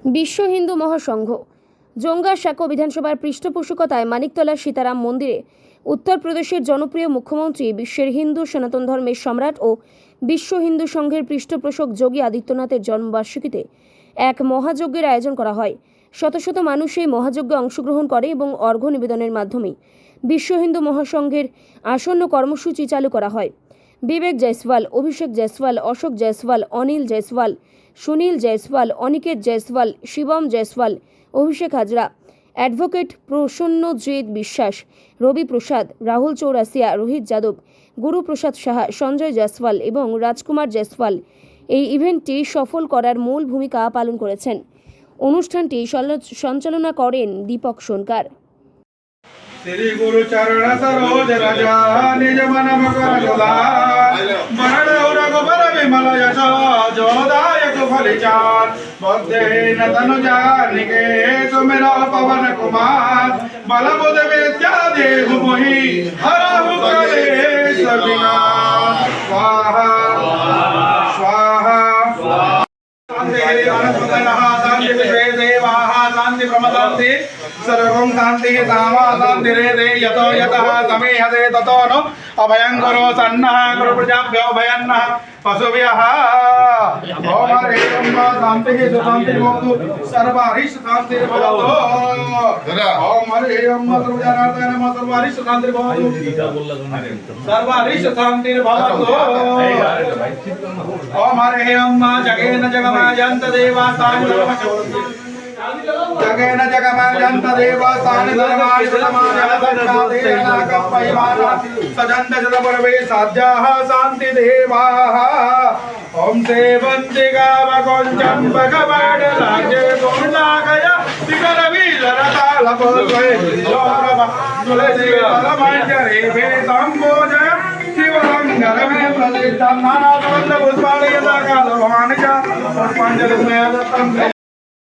বিশ্ব হিন্দু মহাসংঘ জঙ্গা সাঁকো বিধানসভার পৃষ্ঠপোষকতায় মানিকতলা সীতারাম মন্দিরে উত্তরপ্রদেশের জনপ্রিয় মুখ্যমন্ত্রী, বিশ্বের হিন্দু সনাতন ধর্মের সম্রাট ও বিশ্ব হিন্দু সংঘের পৃষ্ঠপোষক যোগী আদিত্যনাথের জন্মবার্ষিকীতে এক মহাযজ্ঞের আয়োজন করা হয়। শত শত মানুষ এই মহাযজ্ঞে অংশগ্রহণ করে এবং অর্ঘ্য নিবেদনের মাধ্যমে বিশ্ব হিন্দু মহাসংঘের আসন্ন কর্মসূচি চালু করা হয়। বিবেক জয়সওয়াল, অভিষেক জয়সওয়াল, অশোক জয়সওয়াল, অনিল জয়সওয়াল, সুনীল জয়সওয়াল, অনিকেত জয়সওয়াল, শিবম জয়সওয়াল, অভিষেক হাজরা, অ্যাডভোকেট প্রসন্নজিৎ বিশ্বাস, রবি প্রসাদ, রাহুল চৌরাসিয়া, রোহিত যাদব, গুরুপ্রসাদ সাহা, সঞ্জয় জয়সওয়াল এবং রাজকুমার জয়সওয়াল এই ইভেন্টটি সফল করার মূল ভূমিকা পালন করেছেন। অনুষ্ঠানটি সঞ্চালনা করেন দীপক সোনকার। श्री गुरु चरण सरोज रजा निज मन मकर जुलाल वरण रघुबर विमल यश जोदायक फलिचार बद्धे न तनु जानिके सुमिरा पवन कुमार बल बुध विद्या देहु मोहि हरहु कलेश विनाश स्वाहा स्वाहा शांति देवाः शांति प्रमदान्ति सर्वं शांति सामा शांति रे यतो यतः समेहते ततो नो अभयंकरो सन्नः गुरु प्रजाभ्यो भयन्नः पशुभ्यः ओम हरिं शांति शांति भवतु सर्वारिष्ट शांति भवतु ओम हरिं सर्वजनार्दन नमः सर्वारिष्ट शांति भवतु सर्वारिष्ट शांति भवतु ओम हरिं जगेन जगमाजन्त देवास्तानि जगेन जगमजन्त देवास्तानि सजन्त जलपर्वे साध्याः शान्ति देवाः ओम सेवन्ति गावकोञ्चं भगवडलाजे गोलागय शिखरवीरतालपोत्वे लोरव तुलसी फलमञ्जरे वेदम्बोजय शिवमङ्गलमे प्रदिष्टं नानासुगन्धपुष्पाणि यथा कालवाणि च पुष्पाञ्जलिर्मे दत्तं